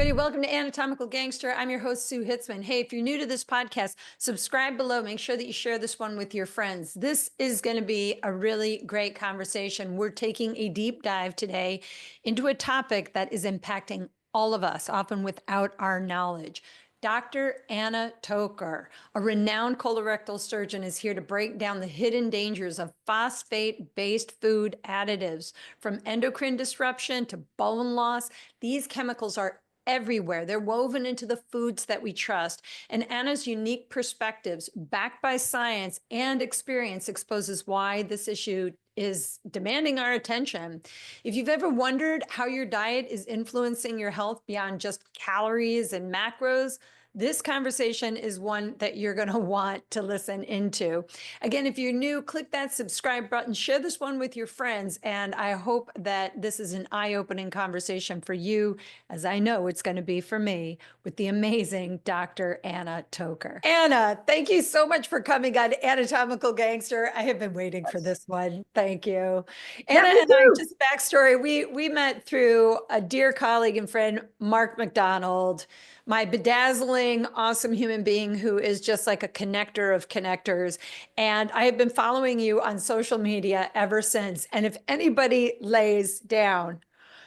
everybody. Welcome to Anatomical Gangster. I'm your host, Sue Hitzman. Hey, if you're new to this podcast, subscribe below. Make sure that you share this one with your friends. This is going to be a really great conversation. We're taking a deep dive today into a topic that is impacting all of us, often without our knowledge. Dr. Anna Toker, a renowned colorectal surgeon, is here to break down the hidden dangers of phosphate-based food additives. From endocrine disruption to bone loss, these chemicals are everywhere. They're woven into the foods that we trust. And Anna's unique perspectives, backed by science and experience, exposes why this issue is demanding our attention. If you've ever wondered how your diet is influencing your health beyond just calories and macros, this conversation is one that you're going to want to listen into. Again, if you're new, click that subscribe button, share this one with your friends, and I hope that this is an eye-opening conversation for you, as I know it's going to be for me, with the amazing Dr. Anna Toker. Anna, thank you so much for coming on Anatomical Gangster. I have been waiting for this one. Thank you. Anna and I, just backstory, we met through a dear colleague and friend, Mark McDonald, my bedazzling, awesome human being who is just like a connector of connectors. And I have been following you on social media ever since. And if anybody lays down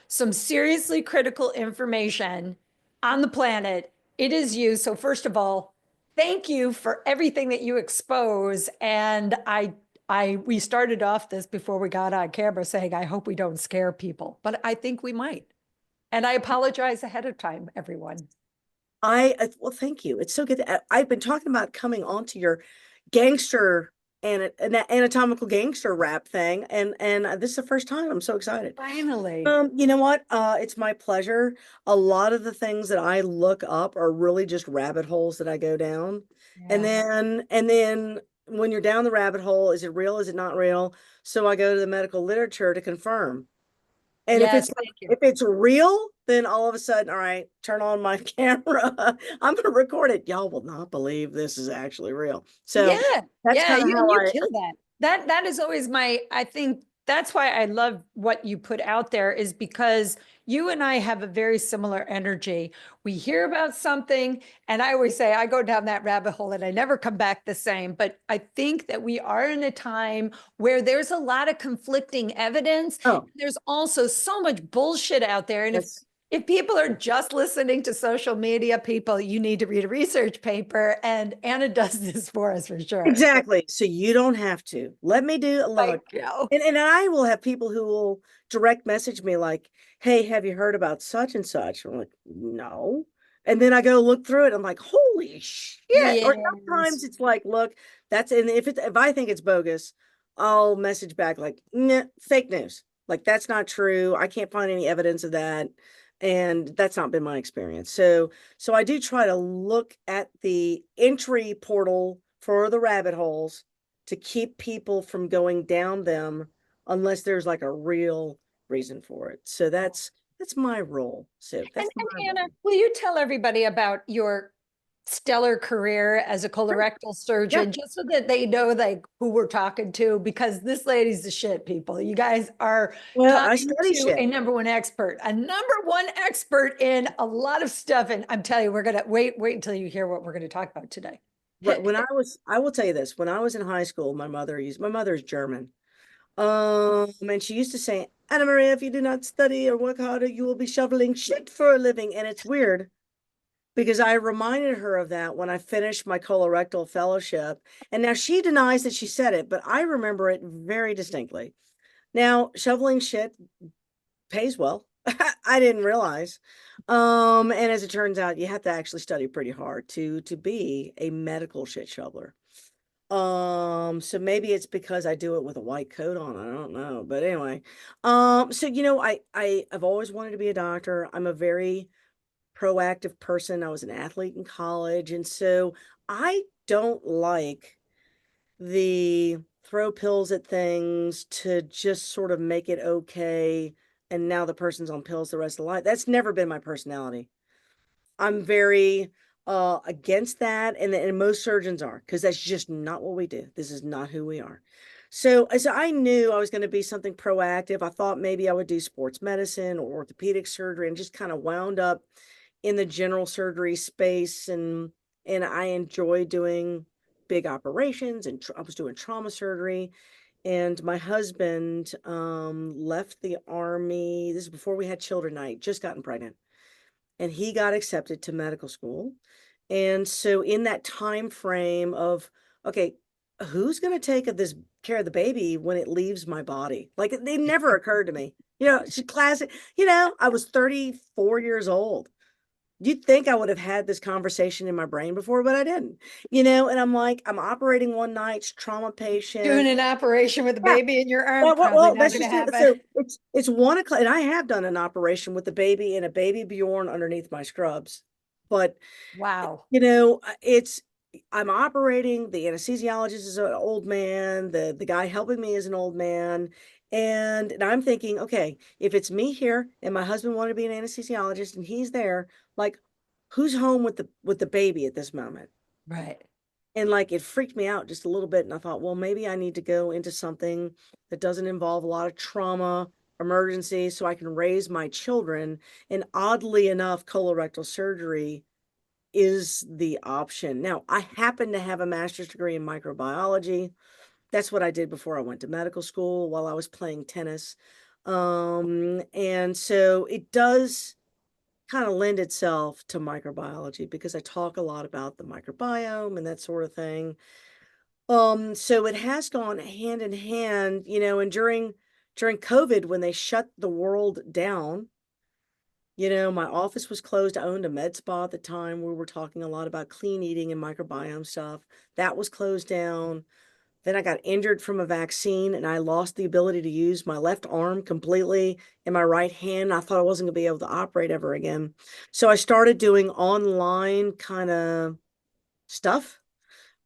some seriously critical information on the planet, it is you. So first of all, thank you for everything that you expose. And we started off this before we got on camera saying, I hope we don't scare people, but I think we might. And I apologize ahead of time, everyone. Well, thank you. It's so good. I've been talking about coming onto your gangster and anatomical gangster rap thing, and this is the first time. I'm so excited. Finally. You know what? It's my pleasure. A lot of the things that I look up are really just rabbit holes that I go down. And then when you're down the rabbit hole, is it real? Is it not real? So I go to the medical literature to confirm. And Yes, if it's real, then all of a sudden, all right, turn on my camera. I'm going to record it. Y'all will not believe this is actually real. So that's kind of how you kill that. That is always I think that's why I love what you put out there, is because you and I have a very similar energy. We hear about something, and I always say I go down that rabbit hole and I never come back the same. But I think that we are in a time where there's a lot of conflicting evidence. Oh, there's also so much bullshit out there. And if people are just listening to social media, people, you need to read a research paper, and Anna does this for us for sure. exactly. So you don't have to. Let me do a little. And I will have people who will direct message me like, hey, have you heard about such and such? I'm like, no. And then I go look through it. I'm like, holy shit. Yes. Or sometimes it's like, look, and if I think it's bogus, I'll message back like, nah, fake news. Like, that's not true. I can't find any evidence of that. And that's not been my experience. So I do try to look at the entry portal for the rabbit holes to keep people from going down them unless there's like a real reason for it. So that's my role. So that's and Anna, will you tell everybody about your stellar career as a colorectal surgeon, just so that they know like who we're talking to, because this lady's the shit, people. You guys are talking to a number one expert in a lot of stuff. And I'm telling you, we're gonna wait until you hear what we're going to talk about today. I will tell you this, when I was in high school, my mother is German. And she used to say, Anna Maria, if you do not study or work harder, you will be shoveling shit for a living. And it's weird because I reminded her of that when I finished my colorectal fellowship. And now she denies that she said it, but I remember it very distinctly. Now, shoveling shit pays well. I didn't realize. And as it turns out, you have to actually study pretty hard to be a medical shit shoveler. So maybe it's because I do it with a white coat on. I don't know. But anyway, so I've always wanted to be a doctor. I'm a very proactive person. I was an athlete in college, and so I don't like the throw pills at things to just sort of make it okay, and now the person's on pills the rest of the life. That's never been my personality. I'm very against that, and most surgeons are, because that's just not what we do. This is not who we are. So I knew I was going to be something proactive. I thought maybe I would do sports medicine or orthopedic surgery, and just kind of wound up in the general surgery space, and I enjoy doing big operations, and I was doing trauma surgery. And my husband left the army. This is before we had children. I had just gotten pregnant, and he got accepted to medical school. And so in that time frame of, okay, who's going to take this care of the baby when it leaves my body? Like, it never occurred to me. It's classic. I was 34 years old. You'd think I would have had this conversation in my brain before, but I didn't. And I'm like, I'm operating one night, trauma Doing patient. an operation with a Yeah. baby in your arm, probably Well, not let's going to just do it. happen. So it's 1 o'clock, and I have done an operation with the baby and a baby Bjorn underneath my scrubs. But Wow. it's I'm operating. The anesthesiologist is an old man. The guy helping me is an old man. And I'm thinking, okay, if it's me here and my husband wanted to be an anesthesiologist and he's there, like, who's home with the baby at this moment? Right. And like, it freaked me out just a little bit. And I thought, well, maybe I need to go into something that doesn't involve a lot of trauma, emergency, so I can raise my children. And oddly enough, colorectal surgery is the option. Now, I happen to have a master's degree in microbiology. That's what I did before I went to medical school while I was playing tennis. And so it does kind of lend itself to microbiology because I talk a lot about the microbiome and that sort of thing. So it has gone hand in hand, and during COVID, when they shut the world down, my office was closed. I owned a med spa at the time. We were talking a lot about clean eating and microbiome stuff. That was closed down. Then I got injured from a vaccine and I lost the ability to use my left arm completely in my right hand. I thought I wasn't going to be able to operate ever again. So I started doing online kind of stuff,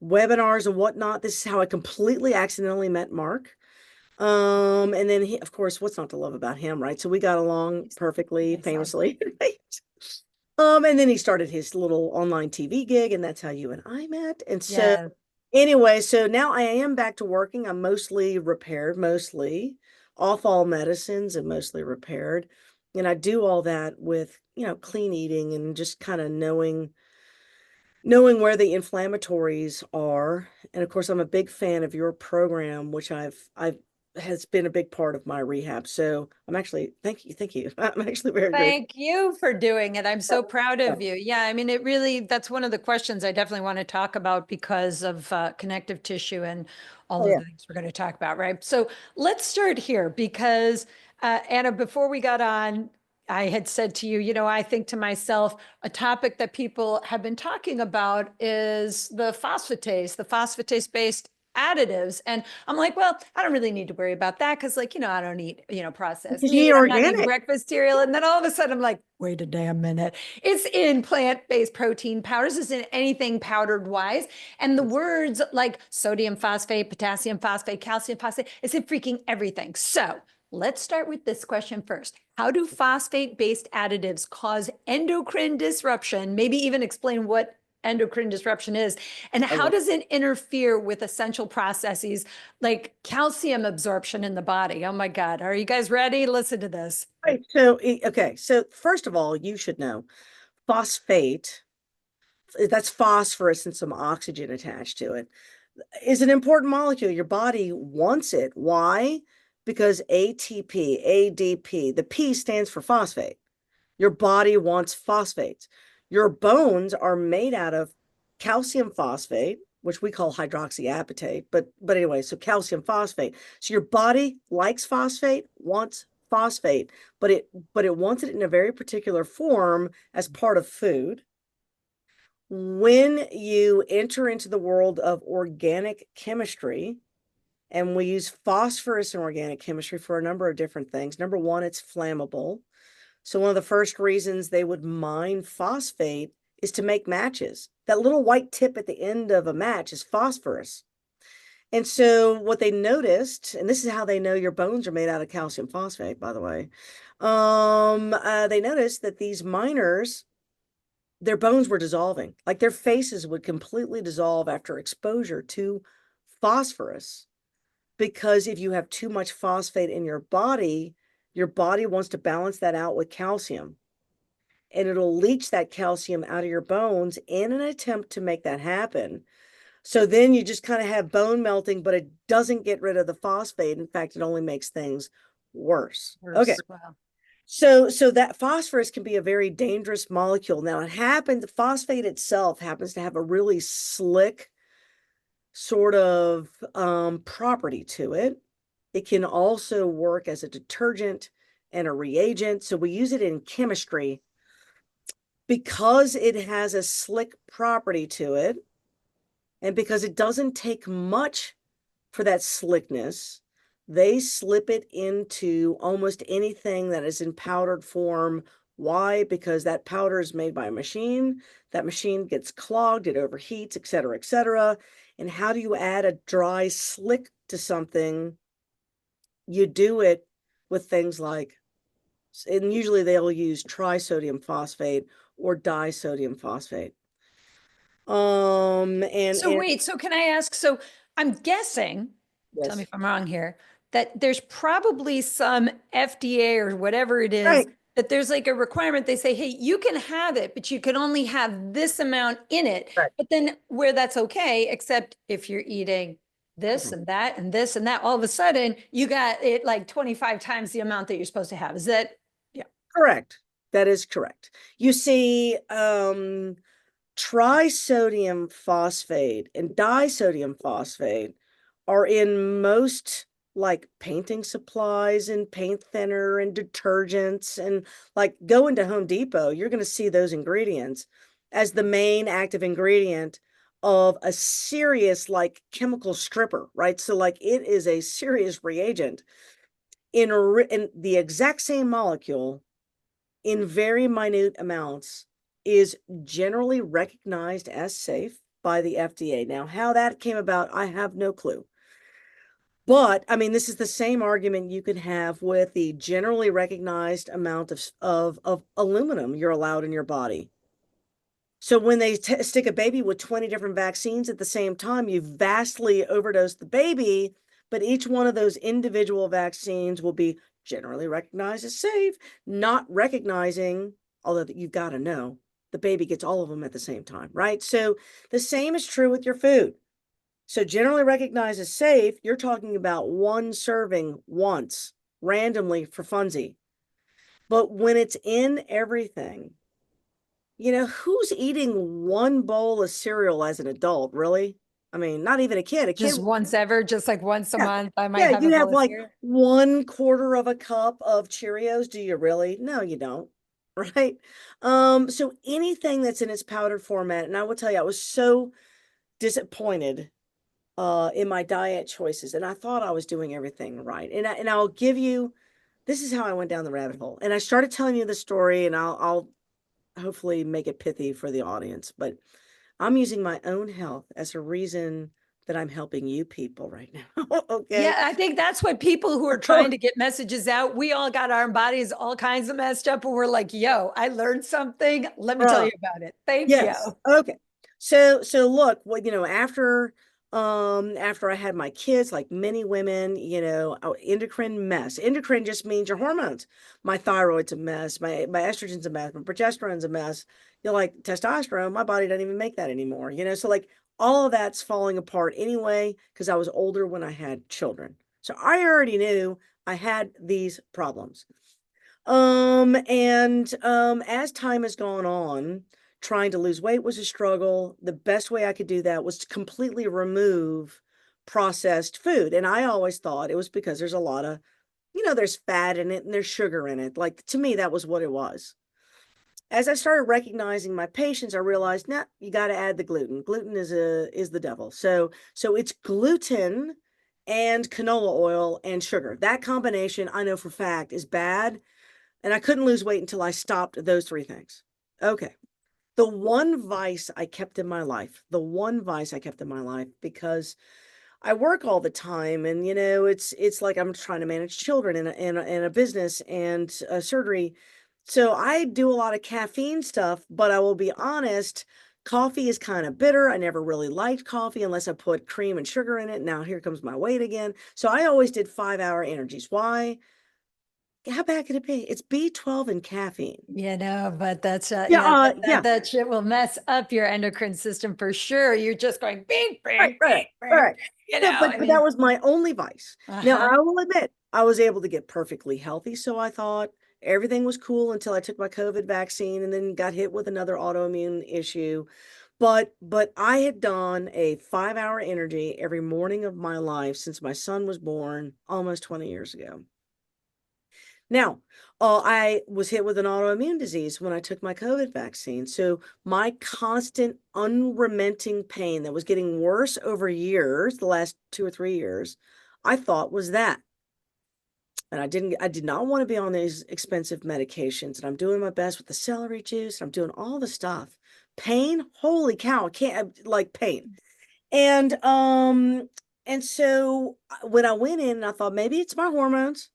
webinars and whatnot. This is how I completely accidentally met Mark. And then he, of course, what's not to love about him, right? So we got along perfectly, famously, right? And then he started his little online TV gig, and that's how you and I met. And so Yeah. anyway, so now I am back to working. I'm mostly repaired, mostly off all medicines and mostly repaired. And I do all that with, clean eating and just kind of knowing where the inflammatories are. And of course, I'm a big fan of your program, which I've has been a big part of my rehab. So I'm actually, thank you. I'm actually very grateful. Thank you for doing it. I'm so proud Yeah. of you. Yeah, I mean, it really, that's one of the questions I definitely want to talk about because of connective tissue and all Oh, of yeah. the things we're going to talk about, right? So let's start here because, Anna, before we got on, I had said to you, I think to myself, a topic that people have been talking about is the phosphatase-based additives. And I'm like, well, I don't really need to worry about that because, like, I don't eat, processed Because you meat. eat I'm not eating organic. breakfast cereal. And then all of a sudden I'm like, wait a damn minute. It's in plant-based protein powders. It's in anything powdered wise. And the words like sodium phosphate, potassium phosphate, calcium phosphate, it's in freaking everything. So let's start with this question first. How do phosphate-based additives cause endocrine disruption? Maybe even explain what endocrine disruption is, and how does it interfere with essential processes like calcium absorption in the body? Oh my God. Are you guys ready? Listen to this. Right. So, okay. So first of all, you should know phosphate, that's phosphorus and some oxygen attached to it, is an important molecule. Your body wants it. Why? Because ATP, ADP, the P stands for phosphate. Your body wants phosphates. Your bones are made out of calcium phosphate, which we call hydroxyapatite. But anyway, so calcium phosphate. So your body likes phosphate, wants phosphate, but it wants it in a very particular form as part of food. When you enter into the world of organic chemistry, and we use phosphorus in organic chemistry for a number of different things. Number one, it's flammable. So one of the first reasons they would mine phosphate is to make matches. That little white tip at the end of a match is phosphorus. And so what they noticed, and this is how they know your bones are made out of calcium phosphate, by the way. They noticed that these miners, their bones were dissolving, like their faces would completely dissolve after exposure to phosphorus. Because if you have too much phosphate in your body wants to balance that out with calcium. and it'll leach that calcium out of your bones in an attempt to make that happen. So then you just kind of have bone melting, but it doesn't get rid of the phosphate. In fact, it only makes things worse. Okay. Wow. So that phosphorus can be a very dangerous molecule. Now it happens, phosphate itself happens to have a really slick sort of property to it. It can also work as a detergent and a reagent. So we use it in chemistry because it has a slick property to it, and because it doesn't take much for that slickness, they slip it into almost anything that is in powdered form. Why? Because that powder is made by a machine. That machine gets clogged, it overheats, et cetera, et cetera. And how do you add a dry slick to something? You do it with things like, and usually they'll use trisodium phosphate or disodium phosphate. So wait, so can I ask, so I'm guessing, tell me Yes, if I'm wrong here, that there's probably some FDA or whatever it is, right, that there's like a requirement. They say, hey, you can have it, but you can only have this amount in it. right. But then where that's okay, except if you're eating this Mhm. and that and this and that, all of a sudden you got it like 25 times the amount that you're supposed to have. Is that, yeah. Correct. That is correct. You see, trisodium phosphate and disodium phosphate are in most like painting supplies and paint thinner and detergents, and like go into Home Depot, you're going to see those ingredients as the main active ingredient of a serious like chemical stripper, right? So like it is a serious reagent in the exact same molecule in very minute amounts is generally recognized as safe by the FDA. Now, how that came about, I have no clue. But I mean, this is the same argument you could have with the generally recognized amount of aluminum you're allowed in your body. So when they stick a baby with 20 different vaccines at the same time, you vastly overdose the baby, but each one of those individual vaccines will be generally recognized as safe, not recognizing, although you've got to know, the baby gets all of them at the same time, right? So the same is true with your food. So generally recognized as safe, you're talking about one serving once, randomly for funsy. But when it's in everything, who's eating one bowl of cereal as an adult, really? I mean, not even a kid. A kid, Just once ever, just like once a yeah, month, I might yeah, have a you bowl have of like cereal. 1/4 of a cup of Cheerios. Do you really? No, you don't. Right? So anything that's in its powdered format, and I will tell you, I was so disappointed in my diet choices, and I thought I was doing everything right. And I'll give you, this is how I went down the rabbit hole. And I started telling you the story, and I'll hopefully make it pithy for the audience, but I'm using my own health as a reason that I'm helping you people right now. Okay. Yeah, I think that's what people who are trying to get messages out, we all got our bodies all kinds of messed up, and we're like, yo, I learned something. Let me tell Bruh. you about it. Thank you. Yes. Okay. So look, what after I had my kids, like many women, endocrine mess. Endocrine just means your hormones. My thyroid's a mess, my estrogen's a mess, my progesterone's a mess. Like testosterone, my body doesn't even make that anymore, so like all of that's falling apart anyway, because I was older when I had children. So I already knew I had these problems. And as time has gone on, trying to lose weight was a struggle. The best way I could do that was to completely remove processed food. And I always thought it was because there's a lot of, there's fat in it and there's sugar in it. Like to me, that was what it was. As I started recognizing my patients, I realized, nah, you got to add the gluten. Gluten is the devil. So it's gluten and canola oil and sugar. That combination, I know for fact, is bad, and I couldn't lose weight until I stopped those three things. Okay. The one vice I kept in my life, because I work all the time, and it's like I'm trying to manage children in a business and surgery. So I do a lot of caffeine stuff, but I will be honest, coffee is kind of bitter. I never really liked coffee unless I put cream and sugar in it. Now here comes my weight again. So I always did 5-hour energies. Why? How bad could it be? It's B12 and caffeine. But that's Yeah, that yeah. that shit will mess up your endocrine system for sure. You're just going bing, Right, bing, right, bing, bing. right. No, I but that mean, was my only vice. Now, uh-huh. I will admit, I was able to get perfectly healthy, so I thought everything was cool until I took my COVID vaccine and then got hit with another autoimmune issue. But I had done a 5-hour energy every morning of my life since my son was born almost 20 years ago. Now, I was hit with an autoimmune disease when I took my COVID vaccine. So my constant, unrelenting pain that was getting worse over years, the last 2 or 3 years, I thought was that. And I did not want to be on these expensive medications. And I'm doing my best with the celery juice. I'm doing all the stuff. Pain, holy cow, I can't like pain. And so when I went in, I thought maybe it's my hormones.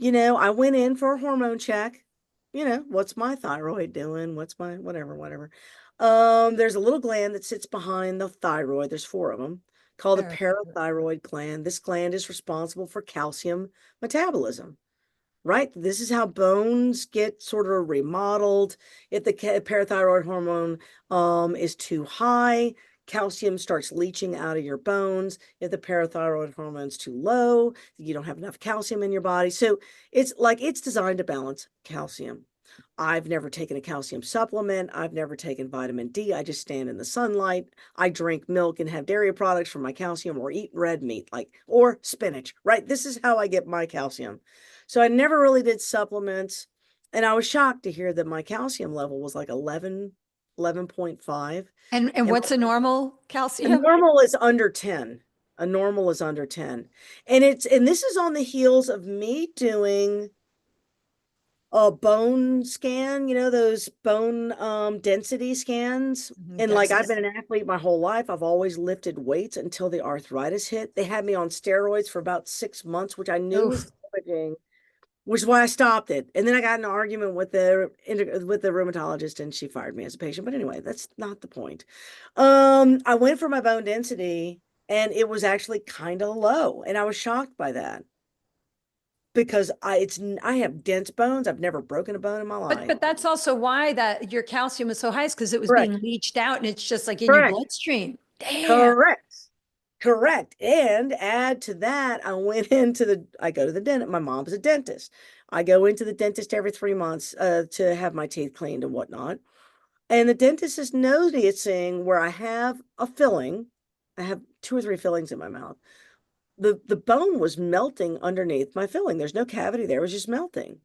I went in for a hormone check. What's my thyroid doing? What's my whatever, whatever. There's a little gland that sits behind the thyroid. There's 4 of them called the Parathyroid. parathyroid gland. This gland is responsible for calcium metabolism, right? This is how bones get sort of remodeled. If the parathyroid hormone is too high, calcium starts leaching out of your bones. If the parathyroid hormone's too low, you don't have enough calcium in your body. So it's designed to balance calcium. I've never taken a calcium supplement. I've never taken vitamin D. I just stand in the sunlight. I drink milk and have dairy products for my calcium or eat red meat, or spinach, right? This is how I get my calcium. So I never really did supplements. And I was shocked to hear that my calcium level was like 11, 11.5. And And what's a normal a calcium? normal is under 10. A normal is under 10. And this is on the heels of me doing a bone scan, those bone density scans. Mhm, And like I've DEXA. been an athlete my whole life. I've always lifted weights until the arthritis hit. They had me on steroids for about 6 months, which I knew was Oof. damaging, which is why I stopped it. And then I got in an argument with the rheumatologist and she fired me as a patient. But anyway, that's not the point. I went for my bone density and it was actually kind of low. And I was shocked by that because I have dense bones. I've never broken a bone in my life. But that's also why that your calcium was so high, is because it was being Correct. leached out and it's just like in your Correct. bloodstream. Damn. Correct. Correct. And add to that, I go to the dentist. My mom's a dentist. I go into the dentist every 3 months to have my teeth cleaned and whatnot. And the dentist is noticing where I have a filling. I have 2 or 3 fillings in my mouth. The bone was melting underneath my filling. There's no cavity there. It was just melting.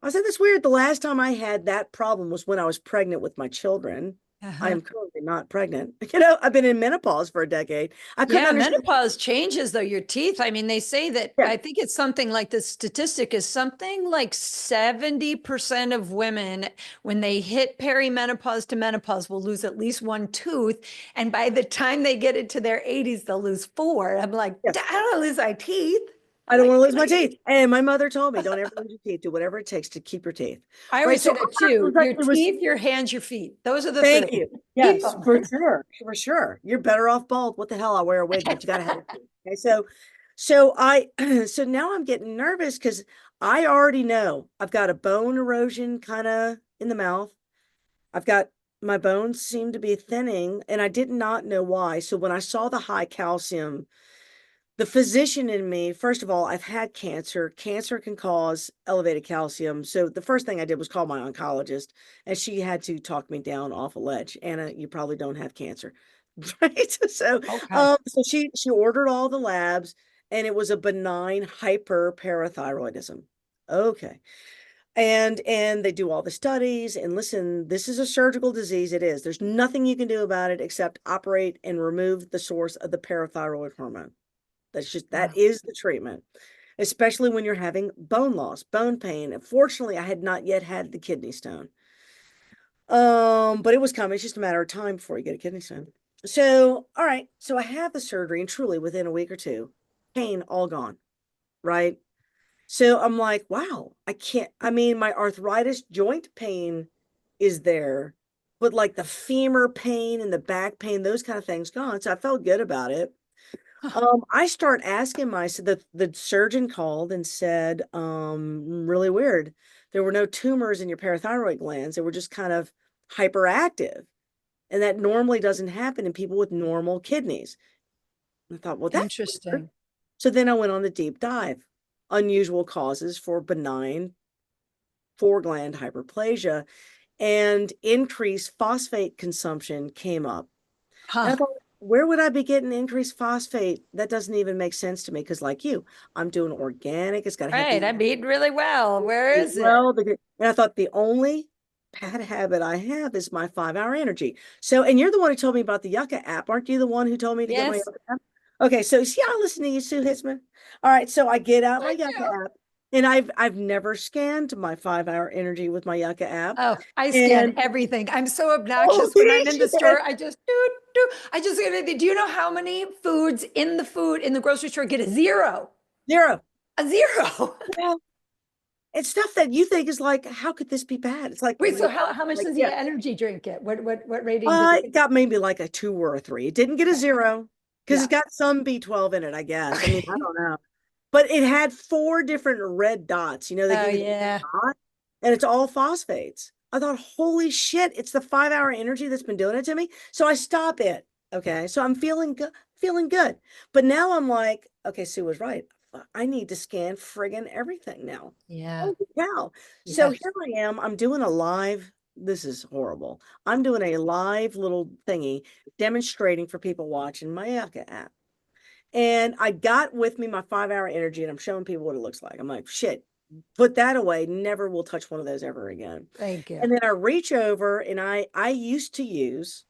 I said, that's weird. The last time I had that problem was when I was pregnant with my children. I Uh-huh. am currently not pregnant. I've been in menopause for a decade. I couldn't Yeah, understand. menopause changes though your teeth. I mean, they say that Yeah. I think it's something like the statistic is something like 70% of women, when they hit perimenopause to menopause, will lose at least one tooth. And by the time they get into their 80s, they'll lose four. I'm like, I Yes. don't want to lose my teeth. I I'm don't like, want to lose my teeth. And my mother told me, don't ever lose your teeth. Do whatever it takes to keep your teeth. I Right. always say So that it too. was like, Your it was, teeth, your hands, your feet. Those are the thank three. you. Keep Yes, them. for sure. For sure. You're better off bald. What the hell? I wear a wig, but you got to have it. Okay. So now I'm getting nervous because I already know I've got a bone erosion kind of in the mouth. I've got my bones seem to be thinning and I did not know why. So when I saw the high calcium, the physician in me, first of all, I've had cancer. Cancer can cause elevated calcium. So the first thing I did was call my oncologist and she had to talk me down off a ledge. Anna, you probably don't have cancer. Right. So Okay. she ordered all the labs and it was a benign hyperparathyroidism. Okay. And they do all the studies and listen, this is a surgical disease. It is. There's nothing you can do about it except operate and remove the source of the parathyroid hormone. That Wow. is the treatment, especially when you're having bone loss, bone pain. Fortunately, I had not yet had the kidney stone. But it was coming. It's just a matter of time before you get a kidney stone. So, all right. So I have the surgery and truly within a week or two, pain all gone, right? So I'm like, wow, I mean, my arthritis joint pain is there, but like the femur pain and the back pain, those kind of things gone. So I felt good about it. I start asking myself, the surgeon called and said, really weird. There were no tumors in your parathyroid glands. They were just kind of hyperactive. And that normally doesn't happen in people with normal kidneys. I thought, well, that's weird. Interesting. So then I went on the deep dive. Unusual causes for benign four-gland hyperplasia, and increased phosphate consumption came up. And I Huh. thought, where would I be getting increased phosphate? That doesn't even make sense to me because, like you, I'm doing organic. It's got to have Right. the I'm eating really well. Where eat is it? well. And I thought the only bad habit I have is my 5 hour energy. So, and you're the one who told me about the Yucca app. Aren't you the one who told me to get my Yes. Yucca app? Okay, so see, I listen to you, Sue Hitzman. All right, so I get out my I Yucca do. app, and I've never scanned my 5 hour energy with my Yucca app. Oh, I scan And everything. I'm so obnoxious when holy I'm in the shit, store. I just do. I just do you know how many foods in the food in the grocery store get a zero? zero. A zero. Well, it's stuff that you think is like, how could this be bad? It's like Wait, so real. how much Like, does the yeah. energy drink get? What rating does it It get? got maybe like a 2 or a 3. It didn't get a Okay. zero because Yeah. it's got some B12 in it, I guess. I mean, I Okay. don't know. But it had 4 different red dots. You know, they Oh give you the yeah. dot, and it's all phosphates. I thought, holy shit, it's the 5 hour energy that's been doing it to me. So I stop it. Okay. So I'm feeling good. But now I'm like, okay, Sue was right. I need to scan friggin' everything now. Yeah. Holy cow. So Yes. here I am. I'm doing a live. This is horrible. I'm doing a live little thingy demonstrating for people watching my Yucca app. And I got with me my 5 hour energy and I'm showing people what it looks like. I'm like, shit, put that away. Never will touch one of those ever again. Thank you. And then I reach over and I used to use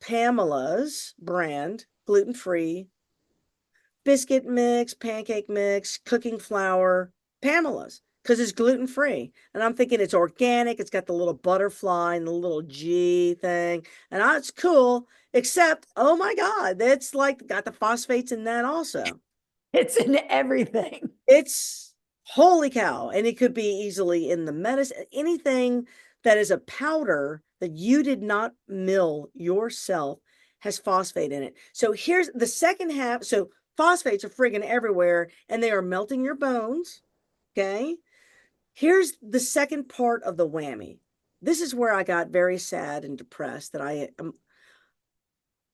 Pamela's brand, gluten-free biscuit mix, pancake mix, cooking flour, Pamela's, because it's gluten free. And I'm thinking it's organic. It's got the little butterfly and the little G thing. And it's cool, except, oh my God, that's like got the phosphates in that also. It's in everything. It's holy cow. And it could be easily in the medicine, anything that is a powder that you did not mill yourself has phosphate in it. So here's the second half. So phosphates are friggin' everywhere and they are melting your bones. Okay. Here's the second part of the whammy. This is where I got very sad and depressed that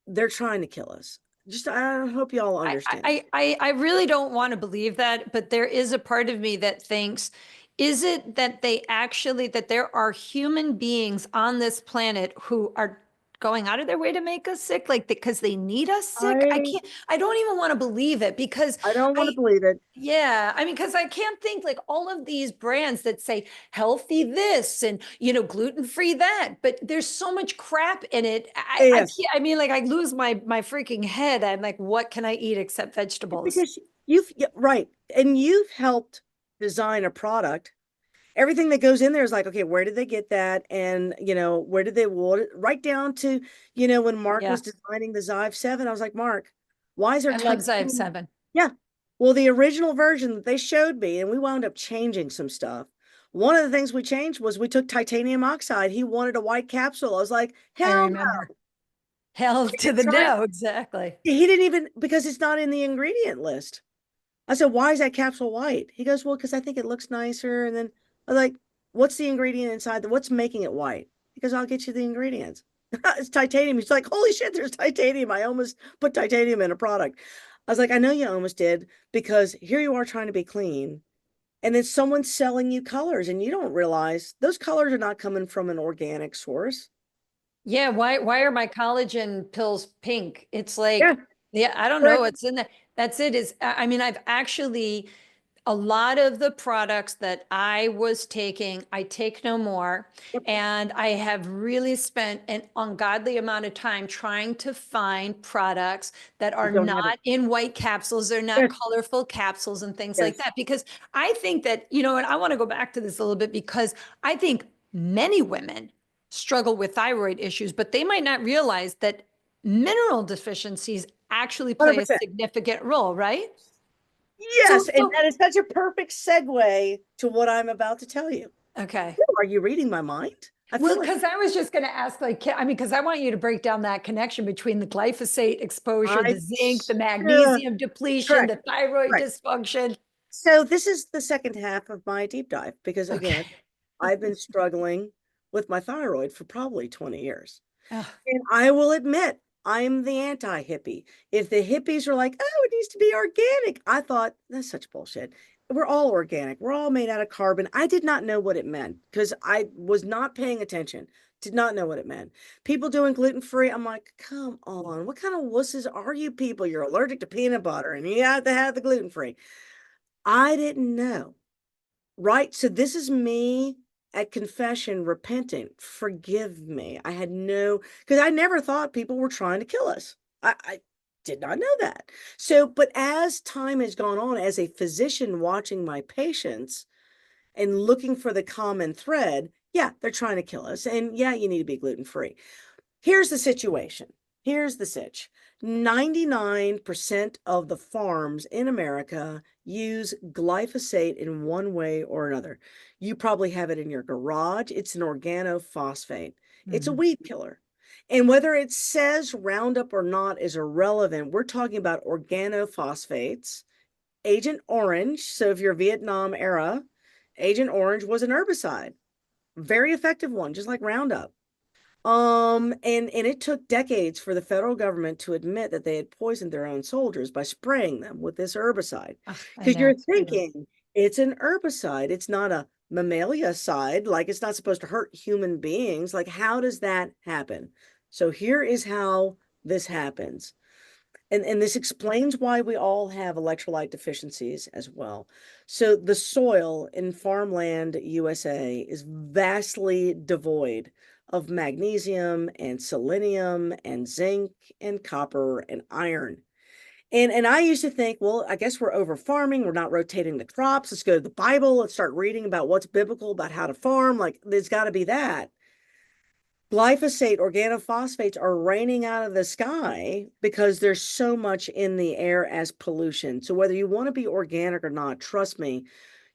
they're trying to kill us. Just, I hope y'all understand. I really don't want to believe that, but there is a part of me that thinks, is it that that there are human beings on this planet who are going out of their way to make us sick, like because they need us sick? I I don't even want to believe it because I don't want to I, believe it. yeah, I mean, because I can't think like all of these brands that say healthy this and gluten free that, but there's so much crap in it. I Yes. can't, I mean, like I lose my freaking head. I'm like, what can I eat except vegetables? Because yeah, right. And you've helped design a product. Everything that goes in there is like, okay, where did they get that? And, where did they water right down to, when Mark Yeah, was designing the Xive 7, I was like, Mark, why is there I love titanium? Zive 7. Yeah. Well, the original version that they showed me, and we wound up changing some stuff. One of the things we changed was we took titanium oxide. He wanted a white capsule. I was like, I hell remember. Hell to the no. no, exactly. He didn't even, because it's not in the ingredient list. I said, why is that capsule white? He goes, well, because I think it looks nicer. And then I was like, what's the ingredient inside? What's making it white? He goes, I'll get you the ingredients. It's titanium. He's like, holy shit, there's titanium. I almost put titanium in a product. I was like, I know you almost did because here you are trying to be clean. And then someone's selling you colors and you don't realize those colors are not coming from an organic source. Yeah, why are my collagen pills pink? It's Yeah, like, yeah, I don't know correct. what's in there. That's it is I mean, I've actually a lot of the products that I was taking, I take no more. Yep. And I have really spent an ungodly amount of time trying to find products that I are don't have it. not in white capsules, they're not Yes, colorful capsules and things like yes. that. Because I think that, and I want to go back to this a little bit because I think many women struggle with thyroid issues, but they might not realize that mineral deficiencies actually play a 100%. significant role, right? So, Yes, and so that is such a perfect segue to what I'm about to tell you. okay. Are you reading my mind? I Well, feel like because I was just going to ask, like, I mean, because I want you to break down that connection between the glyphosate exposure, I, the zinc, the yeah, magnesium depletion, correct, the thyroid right. dysfunction. So this is the second half of my deep dive because again, Okay. I've been struggling with my thyroid for probably 20 years. Oh, And I will admit, I'm the anti-hippie. If the hippies are like, oh, it needs to be organic, I thought that's such bullshit. We're all organic. We're all made out of carbon. I did not know what it meant because I was not paying attention. Did not know what it meant. People doing gluten-free, I'm like, come on, what kind of wusses are you people? You're allergic to peanut butter and you have to have the gluten-free. I didn't know. Right. So this is me at confession, repentant. Forgive me. I had no, because I never thought people were trying to kill us. I did not know that. So, but as time has gone on, as a physician watching my patients and looking for the common thread, yeah, they're trying to kill us. And yeah, you need to be gluten free. Here's the situation. Here's the sitch. 99% of the farms in America use glyphosate in one way or another. You probably have it in your garage. It's an organophosphate. It's a mhm. weed killer. And whether it says Roundup or not is irrelevant. We're talking about organophosphates. Agent Orange, so if you're Vietnam era, Agent Orange was an herbicide. Very effective one, just like Roundup. And it took decades for the federal government to admit that they had poisoned their own soldiers by spraying them with this herbicide. Ugh, I Because you're know. Yeah. thinking it's an herbicide, it's not a mammalia side, like it's not supposed to hurt human beings. Like, how does that happen? So here is how this happens. And this explains why we all have electrolyte deficiencies as well. So the soil in farmland USA is vastly devoid of magnesium and selenium and zinc and copper and iron. And I used to think, well, I guess we're over farming. We're not rotating the crops. Let's go to the Bible. Let's start reading about what's biblical about how to farm. Like, there's got to be that. Glyphosate organophosphates are raining out of the sky because there's so much in the air as pollution. So whether you want to be organic or not, trust me,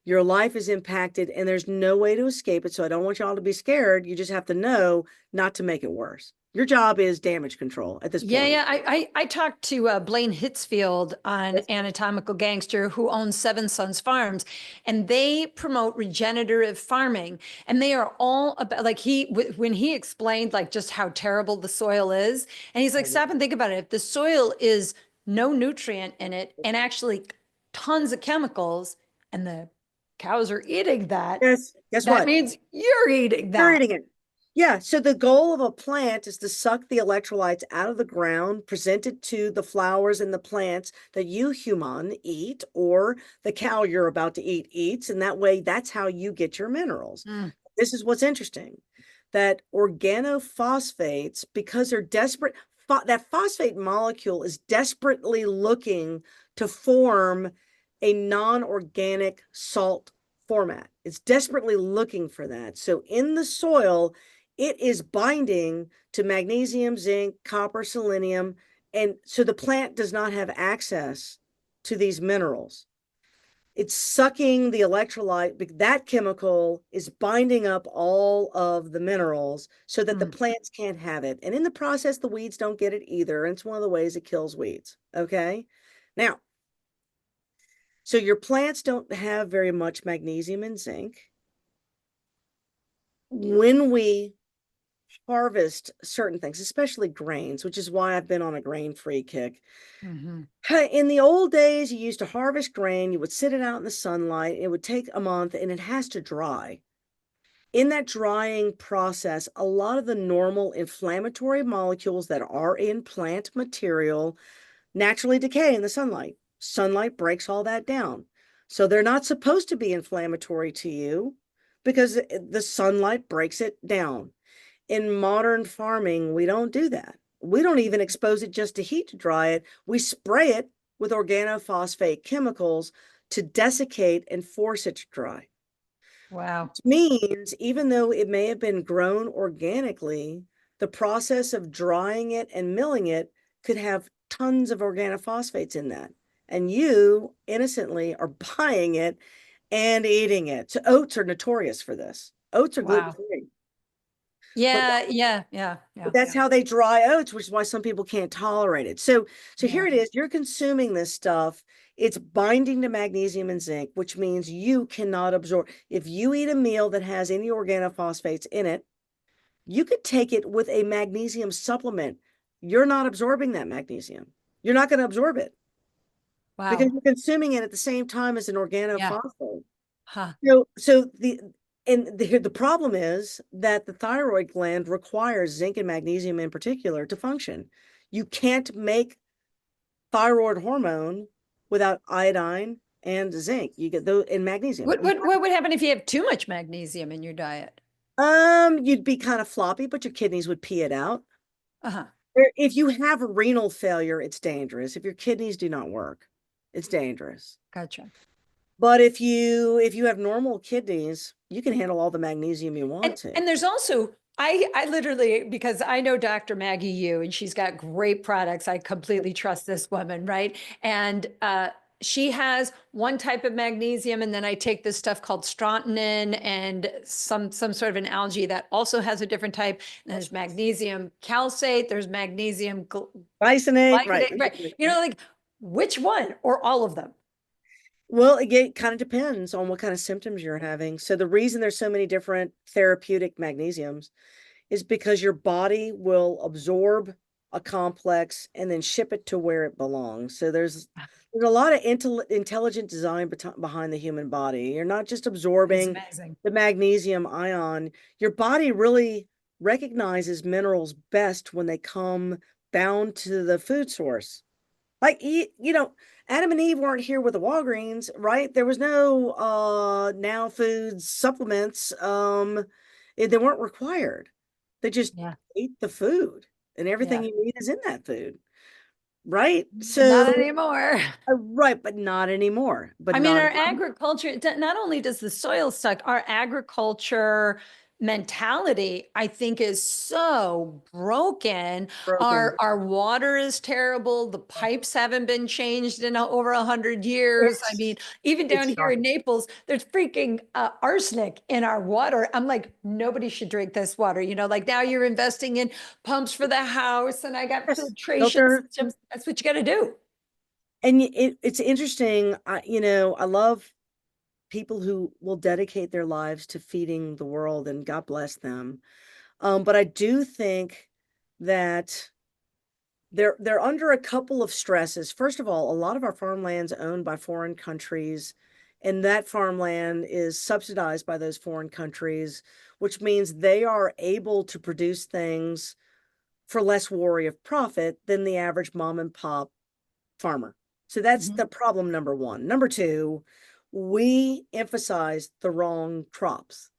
your life is impacted and there's no way to escape it. So I don't want y'all to be scared. You just have to know not to make it worse. Your job is damage control at this Yeah, point. yeah. I talked to Blaine Hitzfield on Yes. Anatomical Gangster, who owns Seven Sons Farms, and they promote regenerative farming. And they are all about, like, when he explained like just how terrible the soil is, and he's like, stop and think about it. If the soil is no nutrient in it and actually tons of chemicals, and the cows are eating that, Yes. Guess that what? means you're eating You're that. eating it. Yeah. So the goal of a plant is to suck the electrolytes out of the ground, present it to the flowers and the plants that you human eat, or the cow you're about to eat eats. And that way, that's how you get your minerals. Mm, This is what's interesting, that organophosphates, because they're desperate, that phosphate molecule is desperately looking to form a non-organic salt format. It's desperately looking for that. So in the soil, it is binding to magnesium, zinc, copper, selenium. And so the plant does not have access to these minerals. It's sucking the electrolyte. That chemical is binding up all of the minerals so that the mm. plants can't have it. And in the process, the weeds don't get it either. And it's one of the ways it kills weeds. Okay. Now, so your plants don't have very much magnesium and zinc. When we harvest certain things, especially grains, which is why I've been on a grain-free kick. Mhm. In the old days, you used to harvest grain, you would sit it out in the sunlight, it would take a month and it has to dry. In that drying process, a lot of the normal inflammatory molecules that are in plant material naturally decay in the sunlight. Sunlight breaks all that down. So they're not supposed to be inflammatory to you because the sunlight breaks it down. In modern farming, we don't do that. We don't even expose it just to heat to dry it. We spray it with organophosphate chemicals to desiccate and force it to dry. Wow. Which means even though it may have been grown organically, the process of drying it and milling it could have tons of organophosphates in that. And you innocently are buying it and eating it. So oats are notorious for this. Oats are gluten Wow. free. Yeah, yeah, yeah, But yeah. that's how they dry oats, which is why some people can't tolerate it. So Yeah. here it is. You're consuming this stuff. It's binding to magnesium and zinc, which means you cannot absorb. If you eat a meal that has any organophosphates in it, you could take it with a magnesium supplement. You're not absorbing that magnesium. You're not going to absorb it because Wow. you're consuming it at the same time as an Yeah. organophosphate. Huh. So the problem is that the thyroid gland requires zinc and magnesium in particular to function. You can't make thyroid hormone without iodine and zinc. You get those in magnesium. What would happen if you have too much magnesium in your diet? You'd be kind of floppy, but your kidneys would pee it out. Uh-huh. If you have renal failure, it's dangerous. If your kidneys do not work, it's dangerous. Gotcha. But if you have normal kidneys, you can handle all the magnesium you want to. And there's also I literally, because I know Dr. Maggie Yu and she's got great products. I completely trust this woman, right? And she has one type of magnesium, and then I take this stuff called strontinin and some sort of an algae that also has a different type. And there's magnesium calcate, there's magnesium Glycinate, right. glycinate, right? You know, like which one or all of them? Well, it kind of depends on what kind of symptoms you're having. So the reason there's so many different therapeutic magnesiums is because your body will absorb a complex and then ship it to where it belongs. So there's a lot of intelligent design behind the human body. You're not just It's absorbing amazing. the magnesium ion. Your body really recognizes minerals best when they come bound to the food source. Like Adam and Eve weren't here with the Walgreens, right? There was no now foods supplements. They weren't required. They just Yeah. ate the food, and everything Yeah. you eat is in that food, right? Not So anymore. right, but not anymore. But I mean, not our agriculture, not only does the soil suck, our agriculture mentality, I think, is so broken. broken. Our water is terrible. The pipes haven't been changed in over 100 years. I mean, It's even it's down here in shocking. Naples, there's freaking arsenic in our water. I'm like, nobody should drink this water. You know, like now you're investing in pumps for the house, and I got Yes, filtration filter. systems. That's what you got to do. And it's interesting. I love people who will dedicate their lives to feeding the world, and God bless them. But I do think that they're under a couple of stresses. First of all, a lot of our farmland's owned by foreign countries, and that farmland is subsidized by those foreign countries, which means they are able to produce things for less worry of profit than the average mom and pop farmer. So that's Mhm. the problem number one. Number two, we emphasize the wrong crops.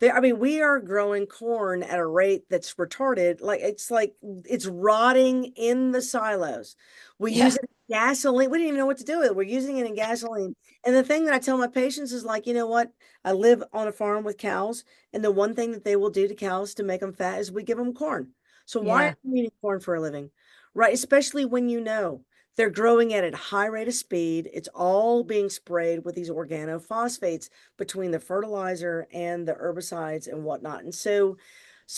I mean, we are growing corn at a rate that's retarded. Like it's rotting in the silos. We use Yeah. it in gasoline. We didn't even know what to do with it. We're using it in gasoline. And the thing that I tell my patients is like, you know what? I live on a farm with cows, and the one thing that they will do to cows to make them fat is we give them corn. So why are Yeah. you eating corn for a living? Right? Especially when you know they're growing at a high rate of speed. It's all being sprayed with these organophosphates between the fertilizer and the herbicides and whatnot. And so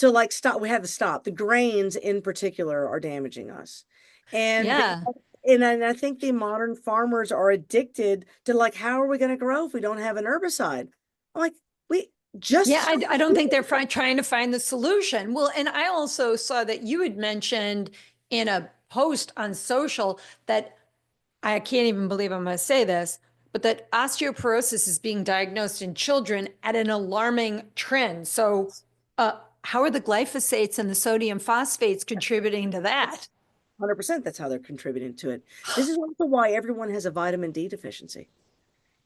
like we have to stop. The grains in particular are damaging us. And Yeah. I think the modern farmers are addicted to like, how are we going to grow if we don't have an herbicide? I'm like, we Yeah, just I don't think they're trying to find the solution. Well, and I also saw that you had mentioned in a post on social that I can't even believe I'm going to say this, but that osteoporosis is being diagnosed in children at an alarming trend. So, how are the glyphosates and the sodium phosphates contributing to that? 100% that's how they're contributing to it. This is also why everyone has a vitamin D deficiency.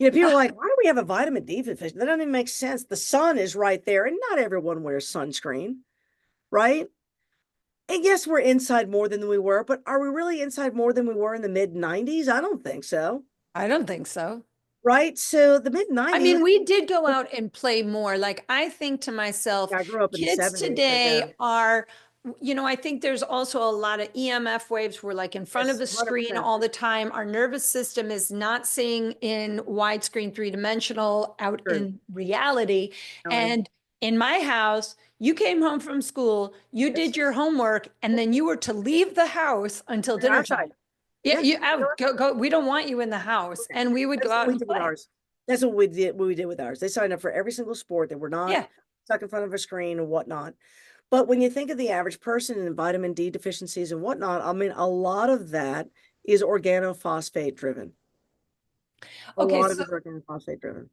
People are like, why do we have a vitamin D deficiency? That doesn't even make sense. The sun is right there, and not everyone wears sunscreen, right? And yes, we're inside more than we were, but are we really inside more than we were in the mid 90s? I don't think so. I don't think so. Right? So the mid I 90s, mean, we did go out and play more. Like, I think to myself, I grew up in the kids 70s, but today yeah, are, I think there's also a lot of EMF waves. We're like in front of yes, the screen 100%. all the time. Our nervous system is not seeing in widescreen, three-dimensional out True. in reality. Reality. And in my house, You came home from school, you Yes. did your homework, and then you were to leave the house until We're dinner outside. time. Yeah, Yeah. you We're out, go. We don't want you in the house. okay. And we would go That's what out we and did with play. ours. That's what we did. What we did with ours. They signed up for every single sport. They were not Yeah. stuck in front of a screen and whatnot. But when you think of the average person and vitamin D deficiencies and whatnot, I mean, a lot of that is organophosphate driven. A Okay, lot of so it is organophosphate driven.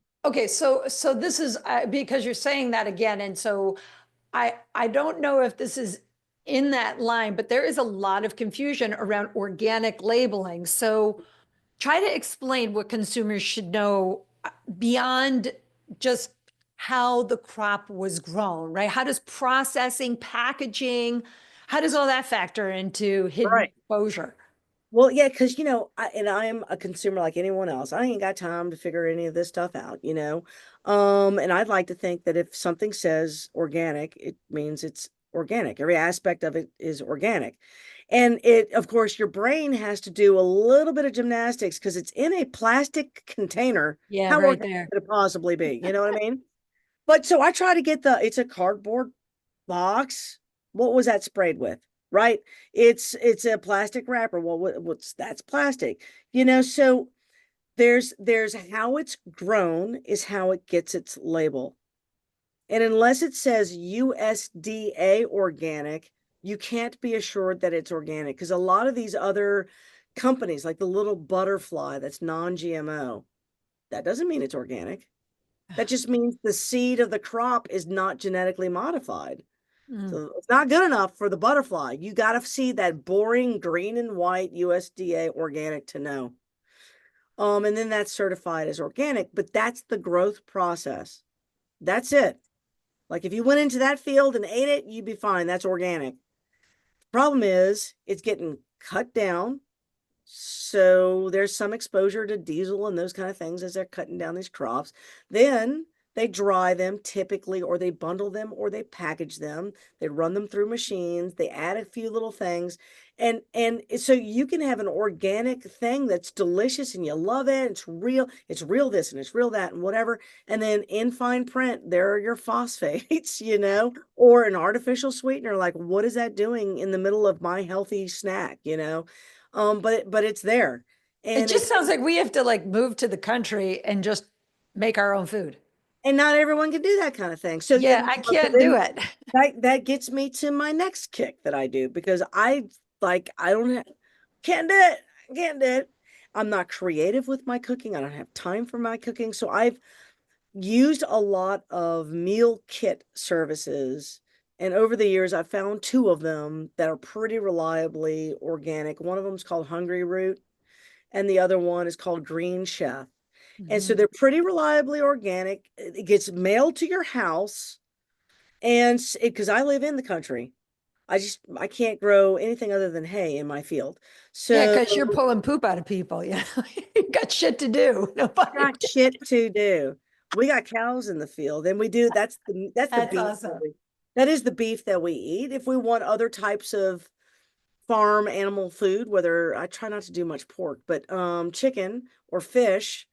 so this is because you're saying that again, and so I don't know if this is in that line, but there is a lot of confusion around organic labeling. So try to explain what consumers should know beyond just how the crop was grown, right? How does processing, packaging, how does all that factor into hidden Right. exposure? Well, yeah, because I am a consumer like anyone else. I ain't got time to figure any of this stuff out. And I'd like to think that if something says organic, it means it's organic. Every aspect of it is organic. And of course, your brain has to do a little bit of gymnastics because it's in a plastic container. Yeah, How right organic there. could it possibly be? You know what I mean? But so I try to get it's a cardboard box. What was that sprayed with? Right? It's a plastic wrapper. Well, what's that's plastic. So there's how it's grown is how it gets its label. And unless it says USDA organic, you can't be assured that it's organic because a lot of these other companies, like the little butterfly that's non-GMO, that doesn't mean it's organic. That just means the seed of the crop is not genetically modified. Mm. So it's not good enough for the butterfly. You got to see that boring green and white USDA organic to know. And then that's certified as organic, but that's the growth process. That's it. Like if you went into that field and ate it, you'd be fine. That's organic. The problem is it's getting cut down. So there's some exposure to diesel and those kind of things as they're cutting down these crops. Then they dry them typically, or they bundle them, or they package them. They run them through machines. They add a few little things. And so you can have an organic thing that's delicious and you love it. It's real this and it's real that and whatever. And then in fine print, there are your phosphates, or an artificial sweetener. Like, what is that doing in the middle of my healthy snack? But it's there. It And just it's sounds like we have to like move to the country and just make our own food. and not everyone can do that kind of thing. So Yeah, then I so can't do then it. that gets me to my next kick that I do because I don't have, can't do it. Can't do it. I'm not creative with my cooking. I don't have time for my cooking. So I've used a lot of meal kit services. And over the years, I've found two of them that are pretty reliably organic. One of them is called Hungry Root, and the other one is called Green Chef. And so Mhm. they're pretty reliably organic. It gets mailed to your house. And because I live in the country, I can't grow anything other than hay in my field. Yeah, So because you're pulling poop out of people. Yeah, you got shit to do. Nobody. got shit to do. We got cows in the field, and we do. That's the That's beef awesome. that is the beef that we eat. If we want other types of farm animal food, whether I try not to do much pork, but chicken or fish,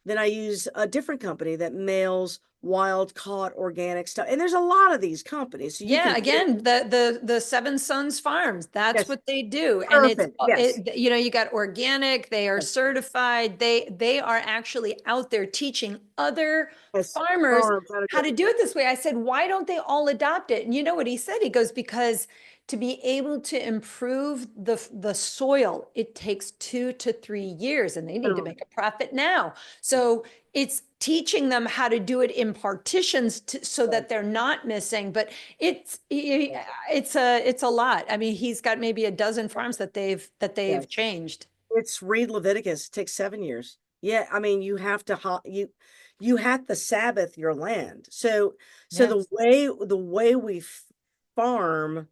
then I use a different company that mails wild caught organic stuff. And there's a lot of these companies, so you Yeah, can pick. again, the Seven Sons Farms, that's Yes, what they do. And it's perfect. Yes, you got organic, they are yes, certified. They are actually out there teaching other yes. farmers Farms, how to do how it. to do it this way. I said, why don't they all adopt it? And you know what he said? He goes, because to be able to improve the soil, it takes 2 to 3 years and they need to Oh, make a profit now. So it's teaching them how to do it in partitions so yes, that they're not missing. But it's a lot. I mean, he's got maybe a dozen farms that they've yes. changed. It's read Leviticus. It takes 7 years. Yeah, I mean, you have to Sabbath your land. So Yeah. the way we farm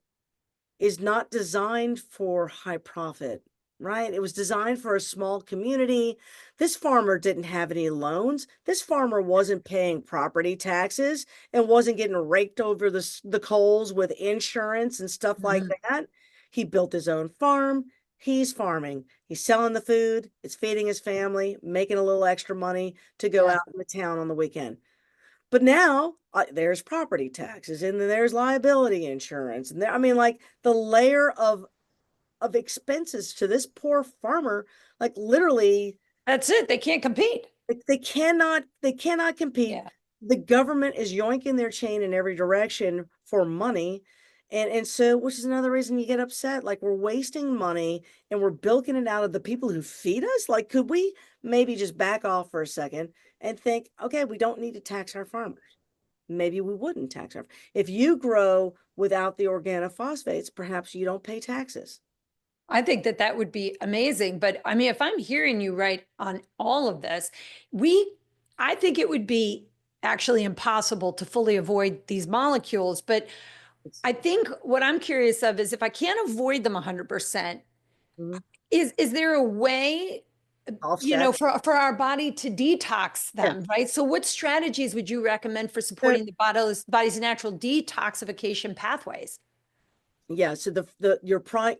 is not designed for high profit, right? It was designed for a small community. This farmer didn't have any loans. This farmer wasn't paying property taxes and wasn't getting raked over the coals with insurance and stuff like Mhm. that. He built his own farm. He's farming. He's selling the food. It's feeding his family, making a little extra money to go Yeah. out in the town on the weekend. But now there's property taxes and then there's liability insurance. And there, I mean, like the layer of expenses to this poor farmer, like literally That's it. They can't compete. they cannot compete. Yeah. The government is yoinking their chain in every direction for money. And so, which is another reason you get upset. Like we're wasting money and we're bilking it out of the people who feed us. Like, could we maybe just back off for a second and think, okay, we don't need to tax our farmers. Maybe we wouldn't tax our. If you grow without the organophosphates, perhaps you don't pay taxes. I think that that would be amazing. But I mean, if I'm hearing you right on all of this, we, I think it would be actually impossible to fully avoid these molecules. But It's I think what I'm curious of is if I can't avoid them 100%, mhm. is there a way, Offset. for our body to detox Yeah. them, right? So what strategies would you recommend for So supporting the body's natural detoxification pathways? yeah, so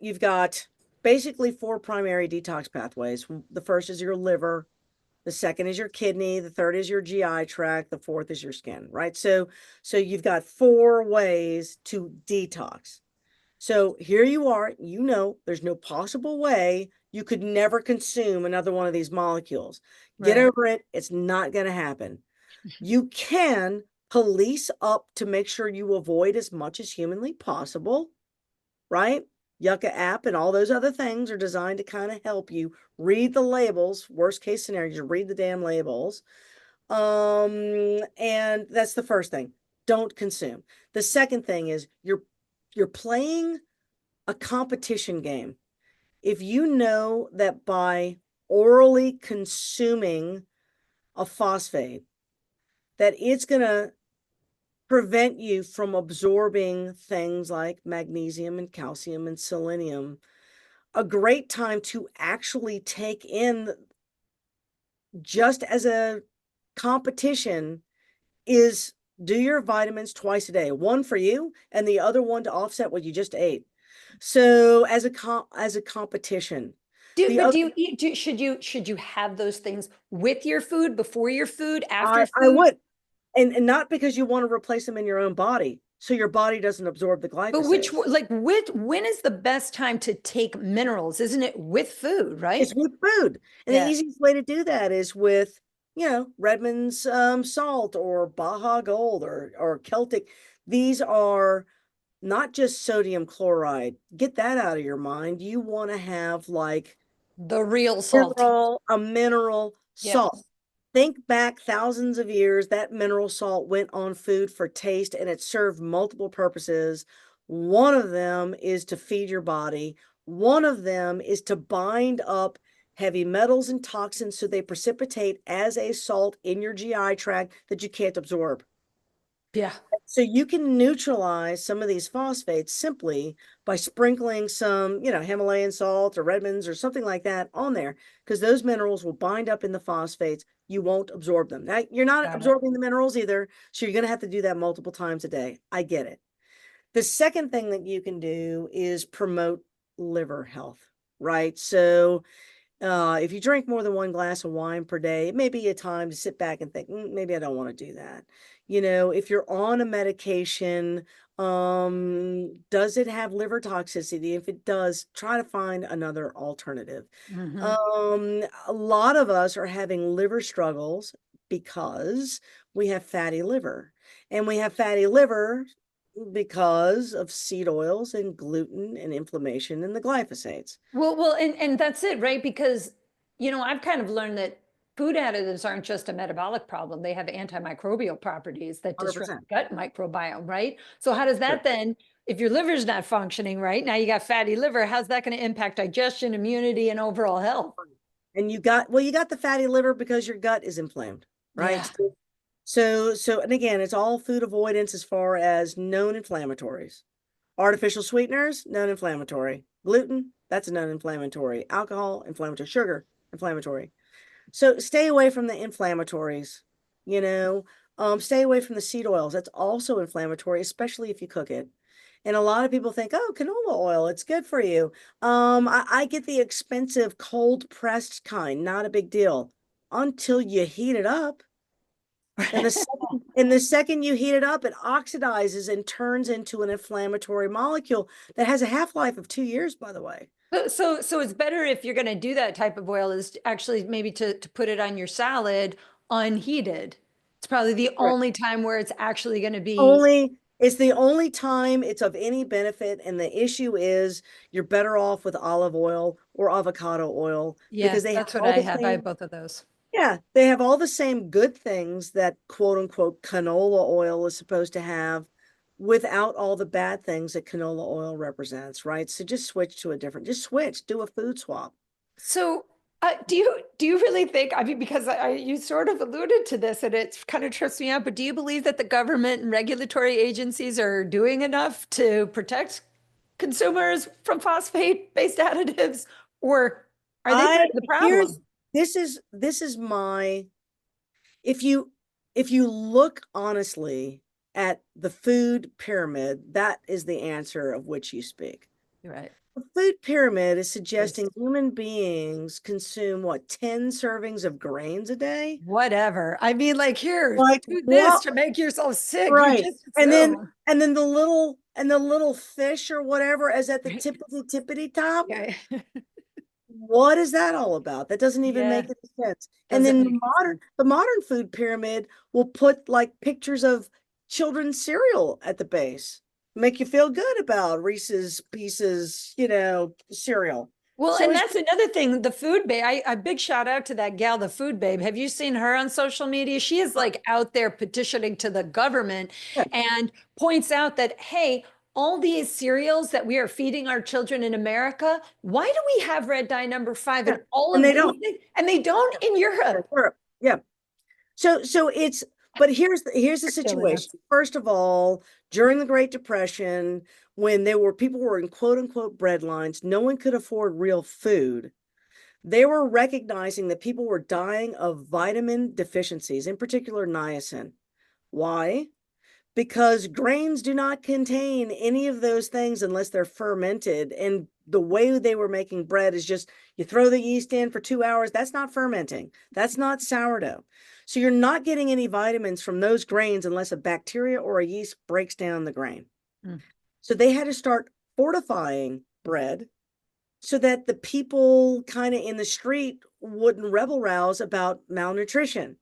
you've got basically four primary detox pathways. The first is your liver, the second is your kidney, the third is your GI tract, the fourth is your skin, right? So you've got four ways to detox. So here you are, there's no possible way you could never consume another one of these molecules. Get Right. over it, it's not going to happen. You can police up to make sure you avoid as much as humanly possible, right? Yucca app and all those other things are designed to kind of help you read the labels. Worst case scenario, just read the damn labels. And that's the first thing. Don't consume. The second thing is you're playing a competition game. If you know that by orally consuming a phosphate, that it's going to prevent you from absorbing things like magnesium and calcium and selenium, a great time to actually take in just as a competition is do your vitamins twice a day, one for you and the other one to offset what you just ate. So as a competition, the But other do you eat, should you have those things with your food, before your food, after I food? would, and not because you want to replace them in your own body, so your body doesn't absorb the But glyphosate. when is the best time to take minerals? Isn't it with food, It's right? with food. And the Yeah. easiest way to do that is with, Redmond's salt or Baja Gold or Celtic. These are not just sodium chloride. Get that out of your mind. You want to have like The real salty. a mineral Yep. salt. Think back thousands of years, that mineral salt went on food for taste and it served multiple purposes. One of them is to feed your body, one of them is to bind up heavy metals and toxins so they precipitate as a salt in your GI tract that you can't absorb. Yeah. So you can neutralize some of these phosphates simply by sprinkling some, Himalayan salt or Redmond's or something like that on there, because those minerals will bind up in the phosphates. You won't absorb them. Now, you're not Got it. absorbing the minerals either, so you're going to have to do that multiple times a day. I get it. The second thing that you can do is promote liver health, right? So if you drink more than one glass of wine per day, it may be a time to sit back and think, maybe I don't want to do that. If you're on a medication, does it have liver toxicity? If it does, try to find another alternative. Hmm. A lot of us are having liver struggles because we have fatty liver. And we have fatty liver because of seed oils and gluten and inflammation and the glyphosates. Well, and that's it, right? Because, I've kind of learned that food additives aren't just a metabolic problem. They have antimicrobial properties that disrupt 100%. gut microbiome, right? So how does that then, if your liver's not functioning right, now you got fatty liver, how's that going to impact digestion, immunity, and overall health? And you got the fatty liver because your gut is inflamed, right? Yeah. And again, it's all food avoidance as far as known inflammatories. Artificial sweeteners, known inflammatory. Gluten, that's a known inflammatory. Alcohol, inflammatory. Sugar, inflammatory. So stay away from the inflammatories, you know. Stay away from the seed oils. That's also inflammatory, especially if you cook it. And a lot of people think, oh, canola oil, it's good for you. I get the expensive cold pressed kind, not a big deal until you heat it up. And the second, And the second you heat it up, it oxidizes and turns into an inflammatory molecule that has a half-life of 2 years, by the way. So it's better if you're going to do that type of oil is actually maybe to put it on your salad unheated. It's probably the Right. only time where it's actually going to be. Only it's the only time it's of any benefit. And the issue is you're better off with olive oil or avocado oil Yeah, because they have that's what all I the have. I have same, both of those. yeah, they have all the same good things that quote unquote canola oil is supposed to have without all the bad things that canola oil represents, right? So just switch to a different, just switch, do a food swap. So, do you really think, I mean, because you sort of alluded to this and it kind of trips me out, but do you believe that the government and regulatory agencies are doing enough to protect consumers from phosphate-based additives, or are they part I of the here's problem? this is my if you look honestly at the food pyramid, that is the answer of which you speak. You're right. The food pyramid is suggesting It's human beings consume what, 10 servings of grains a day? whatever. I mean, like, here, Like do this what? to make yourself sick. You Right. just And then assume. and then the little fish or whatever is at the tippity top. Yeah. What is that all about? That doesn't even Yeah. make any sense. And Doesn't then make sense. the modern food pyramid will put like pictures of children's cereal at the base. Make you feel good about Reese's Pieces, cereal. Well, So and it's that's another thing. The food babe, a big shout out to that gal, the food babe. Have you seen her on social media? She is like out there petitioning to the government yeah, and points out that, hey, all these cereals that we are feeding our children in America, why do we have red dye number 5 yeah. and all And of they these don't. things? And they don't in Yeah, Europe. Europe. Yeah. So it's but here's the They're killing situation. us. First of all, during the Great Depression, when people were in quote unquote breadlines, no one could afford real food. They were recognizing that people were dying of vitamin deficiencies, in particular niacin. Why? Because grains do not contain any of those things unless they're fermented. And the way they were making bread is just you throw the yeast in for 2 hours. That's not fermenting. That's not sourdough. So you're not getting any vitamins from those grains unless a bacteria or a yeast breaks down the grain. Mm, So they had to start fortifying bread so that the people kind of in the street wouldn't rebel rouse about malnutrition.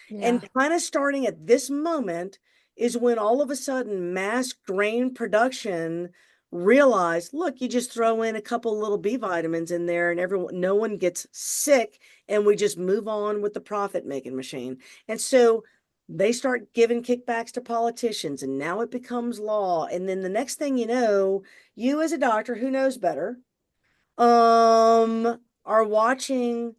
yeah. And kind of starting at this moment is when all of a sudden mass grain production realized, look, you just throw in a couple little B vitamins in there and no one gets sick and we just move on with the profit making machine. And so they start giving kickbacks to politicians and now it becomes law. And then the next thing you know, you as a doctor who knows better, are watching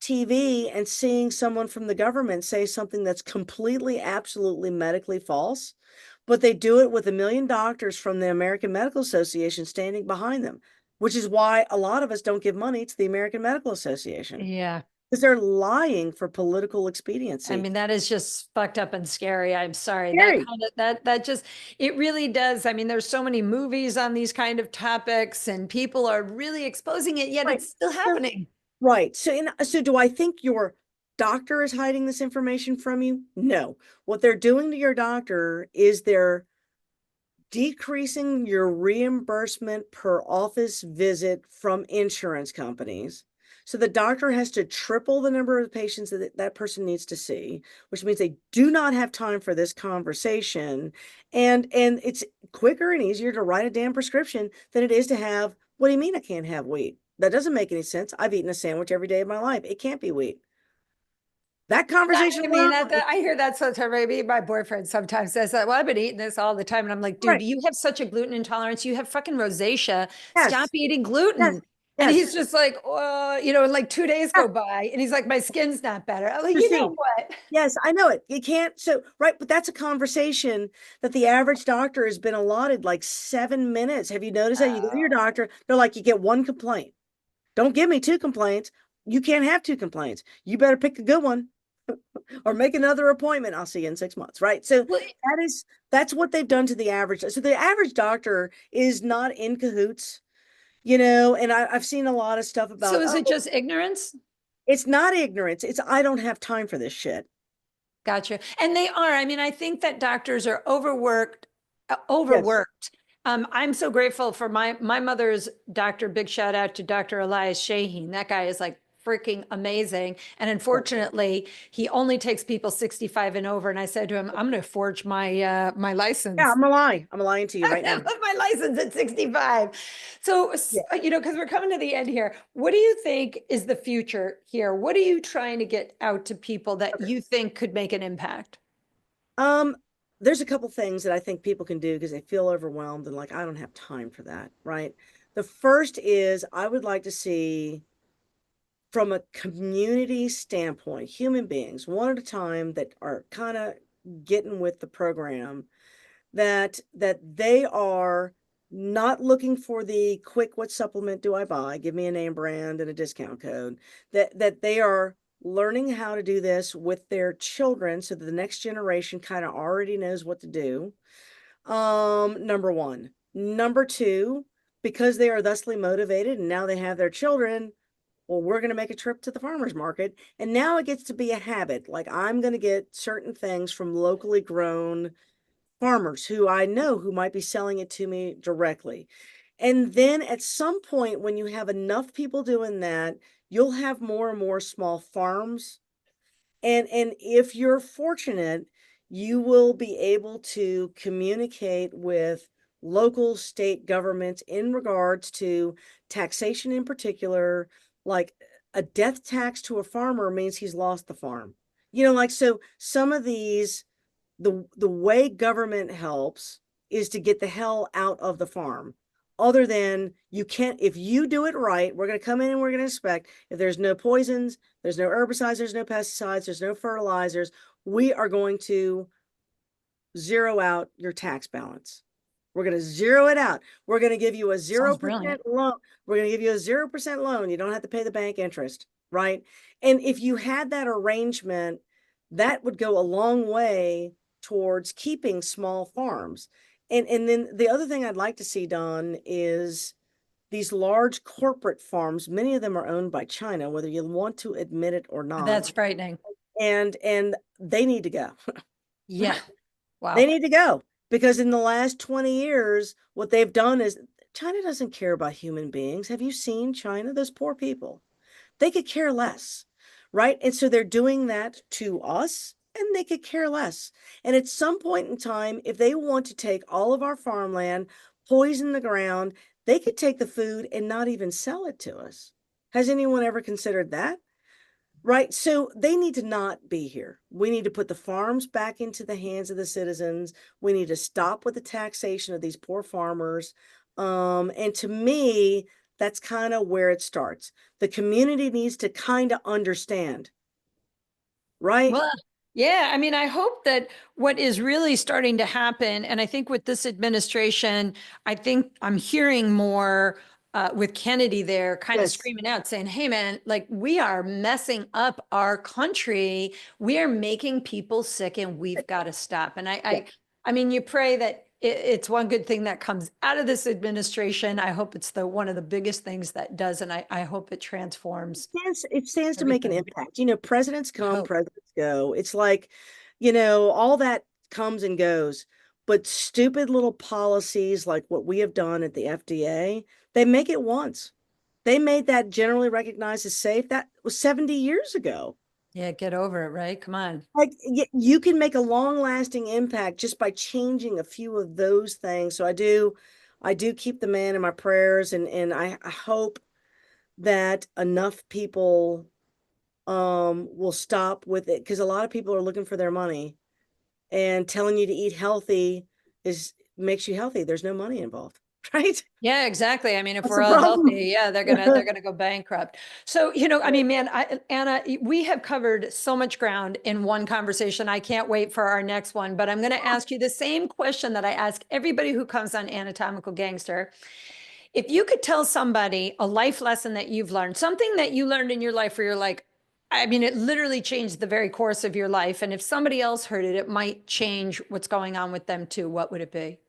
TV and seeing someone from the government say something that's completely, absolutely medically false, but they do it with 1 million doctors from the American Medical Association standing behind them, which is why a lot of us don't give money to the American Medical Association Yeah. because they're lying for political I expediency. mean, that is just fucked up and scary. I'm sorry. That Scary. kind of that just it really does. I mean, there's so many movies on these kind of topics and people are really exposing it, yet Right. it's still So, happening. right. So do I think your doctor is hiding this information from you? No. What they're doing to your doctor is they're decreasing your reimbursement per office visit from insurance companies. So the doctor has to triple the number of patients that person needs to see, which means they do not have time for this conversation. And it's quicker and easier to write a damn prescription than it is to have, what do you mean I can't have wheat? That doesn't make any sense. I've eaten a sandwich every day of my life. It can't be wheat. That conversation I mean, alone, I hear that sometimes. Maybe my boyfriend sometimes says that. Well, I've been eating this all the time, and I'm like, dude, right. you have such a gluten intolerance. You have fucking rosacea. Stop Yes, eating yes, gluten. And yes. he's just like, and like 2 days Yeah, go by, and he's like, my skin's not better. I'm like, you know Christine. what? Yes, I know it. You can't. So, right, but that's a conversation that the average doctor has been allotted like 7 minutes. Have you noticed that? You go to your doctor, they're like, you get one complaint. Don't give me two complaints. You can't have two complaints. You better pick a good one or make another appointment. I'll see you in 6 months, right? So Well, that's what they've done to the average. So the average doctor is not in cahoots, and I've seen a lot of stuff so about, is oh, it just ignorance? it's not ignorance. It's I don't have time for this shit. Gotcha. And they are. I mean, I think that doctors are overworked, Yes. overworked. I'm so grateful for my mother's doctor. Big shout out to Dr. Elias Shaheen. That guy is like freaking amazing. And unfortunately, he only takes people 65 and over. And I said to him, I'm going to forge my Yeah, license. I'm a lie. I'm lying to you I'm right going now. to put my license at 65. So, Yeah. because we're coming to the end here, what do you think is the future here? What are you trying to get out to people that Okay. you think could make an impact? Um, there's a couple things that I think people can do because they feel overwhelmed and like, I don't have time for that, right? The first is I would like to see from a community standpoint, human beings, one at a time that are kind of getting with the program, that they are not looking for the quick what supplement do I buy? Give me a name brand and a discount code. That they are learning how to do this with their children so that the next generation kind of already knows what to do. Number one. Number two, because they are thusly motivated and now they have their children, well, we're going to make a trip to the farmer's market. And now it gets to be a habit. Like I'm going to get certain things from locally grown farmers who I know who might be selling it to me directly. And then at some point, when you have enough people doing that, you'll have more and more small farms. And if you're fortunate, you will be able to communicate with local state governments in regards to taxation in particular, like a death tax to a farmer means he's lost the farm. Like so some of these the way government helps is to get the hell out of the farm. Other than you can't, if you do it right, we're going to come in and we're going to inspect. If there's no poisons, there's no herbicides, there's no pesticides, there's no fertilizers, we are going to zero out your tax balance. We're going to zero it out. We're going to give you a Sounds brilliant. 0% loan. We're going to give you a 0% loan. You don't have to pay the bank interest, right? And if you had that arrangement, that would go a long way towards keeping small farms. And then the other thing I'd like to see done is these large corporate farms, many of them are owned by China, whether you want to admit it or not. That's frightening. And they need to go. Yeah. They Wow. need to go because in the last 20 years, what they've done is China doesn't care about human beings. Have you seen China? Those poor people. They could care less, right? And so they're doing that to us and they could care less. And at some point in time, if they want to take all of our farmland, poison the ground, they could take the food and not even sell it to us. Has anyone ever considered that? Right. So they need to not be here. We need to put the farms back into the hands of the citizens. We need to stop with the taxation of these poor farmers. And to me, that's kind of where it starts. The community needs to kind of understand, right? Well, yeah, I mean, I hope that what is really starting to happen, and I think with this administration, I think I'm hearing more with Kennedy there kind of Yes. screaming out saying, hey, man, like we are messing up our country. We are making people sick and we've got to stop. And Yeah. I mean, you pray that it's one good thing that comes out of this administration. I hope it's the one of the biggest things that does, and I hope it transforms It stands to make an everything. impact. Presidents I come, hope. presidents go. It's like, all that comes and goes. But stupid little policies like what we have done at the FDA, they make it once. They made that generally recognized as safe. That was 70 years ago. Yeah, get over it, right? Come on. Like you can make a long-lasting impact just by changing a few of those things. So I do keep the man in my prayers and I hope that enough people will stop with it because a lot of people are looking for their money and telling you to eat healthy is makes you healthy. There's no money involved, right? Yeah, exactly. I mean, if That's we're the all problem. healthy, yeah, they're gonna go bankrupt. So, I mean, man, Anna, we have covered so much ground in one conversation. I can't wait for our next one, but I'm going to ask you the same question that I ask everybody who comes on Anatomical Gangster. If you could tell somebody a life lesson that you've learned, something that you learned in your life where you're like, I mean, it literally changed the very course of your life. And if somebody else heard it, it might change what's going on with them too. What would it be?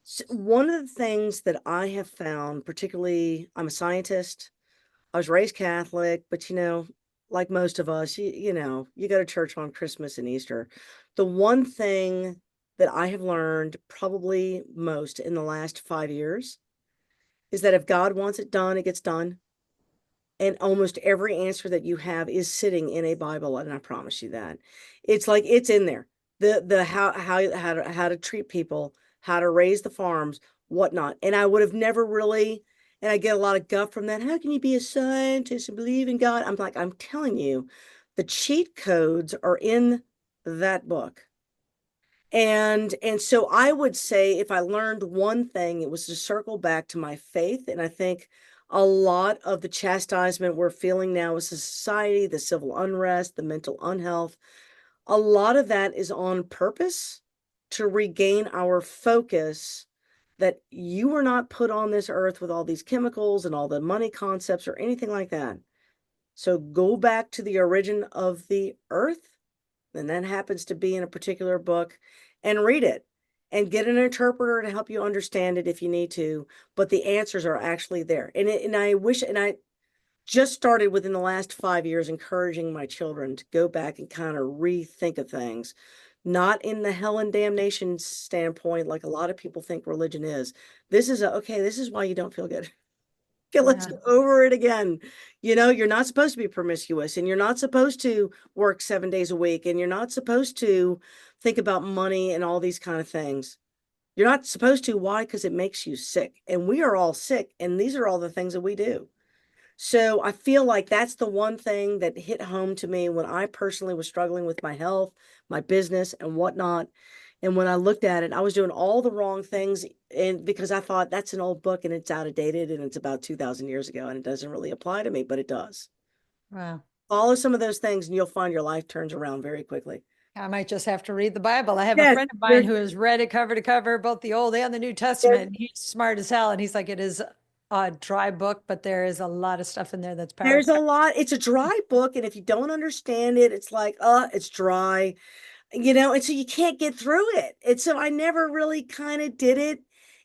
So one of the things that I have found, particularly, I'm a scientist. I was raised Catholic, but like most of us, you go to church on Christmas and Easter. The one thing that I have learned probably most in the last 5 years is that if God wants it done, it gets done. And almost every answer that you have is sitting in a Bible, and I promise you that. It's like it's in there. The how to treat people, how to raise the farms, whatnot. And I would have never really, and I get a lot of guff from that. How can you be a scientist and believe in God? I'm like, I'm telling you, the cheat codes are in that book. And so I would say if I learned one thing, it was to circle back to my faith. And I think a lot of the chastisement we're feeling now as a society, the civil unrest, the mental unhealth, a lot of that is on purpose to regain our focus that you were not put on this earth with all these chemicals and all the money concepts or anything like that. So go back to the origin of the earth, and that happens to be in a particular book, and read it and get an interpreter to help you understand it if you need to. But the answers are actually there. And I just started within the last 5 years encouraging my children to go back and kind of rethink of things, not in the hell and damnation standpoint like a lot of people think religion is. This is okay, this is why you don't feel good. Okay, let's Yeah. go over it again. You're not supposed to be promiscuous, and you're not supposed to work 7 days a week, and you're not supposed to think about money and all these kind of things. You're not supposed to. Why? Because it makes you sick. And we are all sick, and these are all the things that we do. So I feel like that's the one thing that hit home to me when I personally was struggling with my health, my business, and whatnot. And when I looked at it, I was doing all the wrong things. And because I thought that's an old book and it's outdated and it's about 2000 years ago and it doesn't really apply to me, but it does. Wow. Follow some of those things and you'll find your life turns around very quickly. I might just have to read the Bible. I have a Yes, friend of mine there's, who has read it cover to cover, both the Old and the New there's, Testament. He's smart as hell. And he's like, it is a dry book, but there is a lot of stuff in there that's there's powerful. a lot. It's a dry book. And if you don't understand it, it's like, it's dry, and so you can't get through it. And so I never really kind of did it.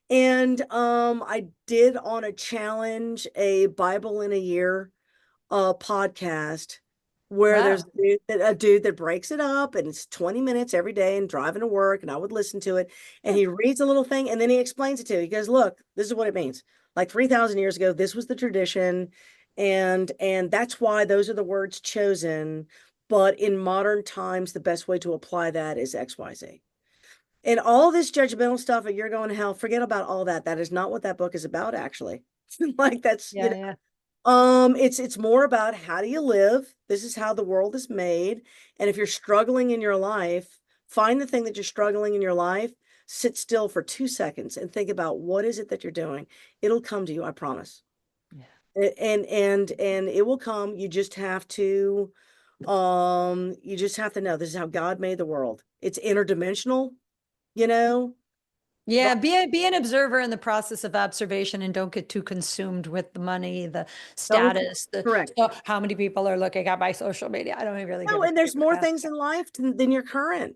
And I did on a challenge, a Bible in a year podcast where there's Wow. a dude that breaks it up and it's 20 minutes every day and driving to work, and I would listen to it, and he reads a little thing and then he explains it to you. He goes, look, this is what it means. Like 3,000 years ago, this was the tradition, and that's why those are the words chosen. But in modern times, the best way to apply that is XYZ. And all this judgmental stuff, and you're going to hell, forget about all that. That is not what that book is about, actually. Like that's, Yeah, yeah. it's more about how do you live? This is how the world is made. And if you're struggling in your life, find the thing that you're struggling in your life, sit still for 2 seconds and think about what is it that you're doing. It'll come to you, I promise. Yeah. And it will come. You just have to know this is how God made the world. It's interdimensional, you know. Yeah, be an observer in the process of observation and don't get too consumed with the money, the Don't status, the correct. how many people are looking at my social media. I don't really No, give a and there's crap more about things in life than your current.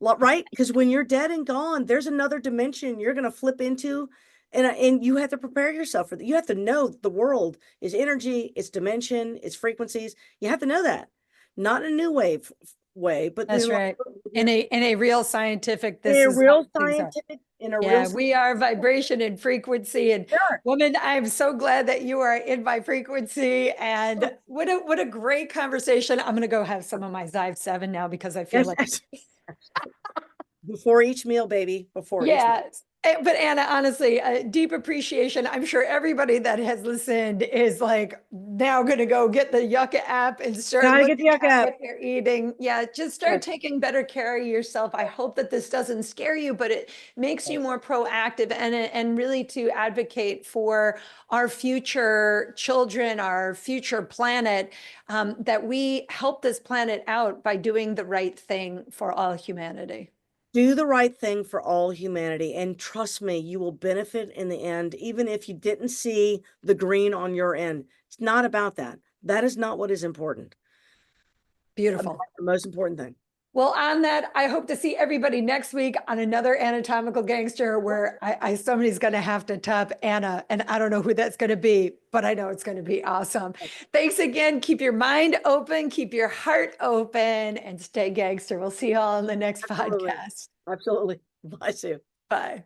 Right? Because when you're dead and gone, there's another dimension you're going to flip into, and you have to prepare yourself for that. You have to know the world is energy, it's dimension, it's frequencies. You have to know that, not in a new wave way, but That's right. In a real scientific, in this a is how real things are. scientific, in a real Yeah, we are vibration and frequency. And sure. woman, I'm so glad that you are in my frequency. And what a great conversation. I'm gonna go have some of my Zyve 7 now because I feel Yes, like yes. Before each meal, baby. Before each meal. yeah. But Anna, honestly, a deep appreciation. I'm sure everybody that has listened is like now going to go get the Yucca app and start Gotta get looking the yucca at up. what they're eating. Yeah, just start Yes. taking better care of yourself. I hope that this doesn't scare you, but it makes you more proactive and really to advocate for our future children, our future planet, that we help this planet out by doing the right thing for all humanity. Do the right thing for all humanity. And trust me, you will benefit in the end, even if you didn't see the green on your end. It's not about that. That is not what is important. Beautiful. The most important thing. Well, on that, I hope to see everybody next week on another anatomical gangster where somebody's going to have to top Anna, and I don't know who that's going to be, but I know it's going to be awesome. Thanks again. Keep your mind open, keep your heart open, and stay gangster. We'll see you all in the next Absolutely. podcast. Absolutely. Bye, Sue. Bye.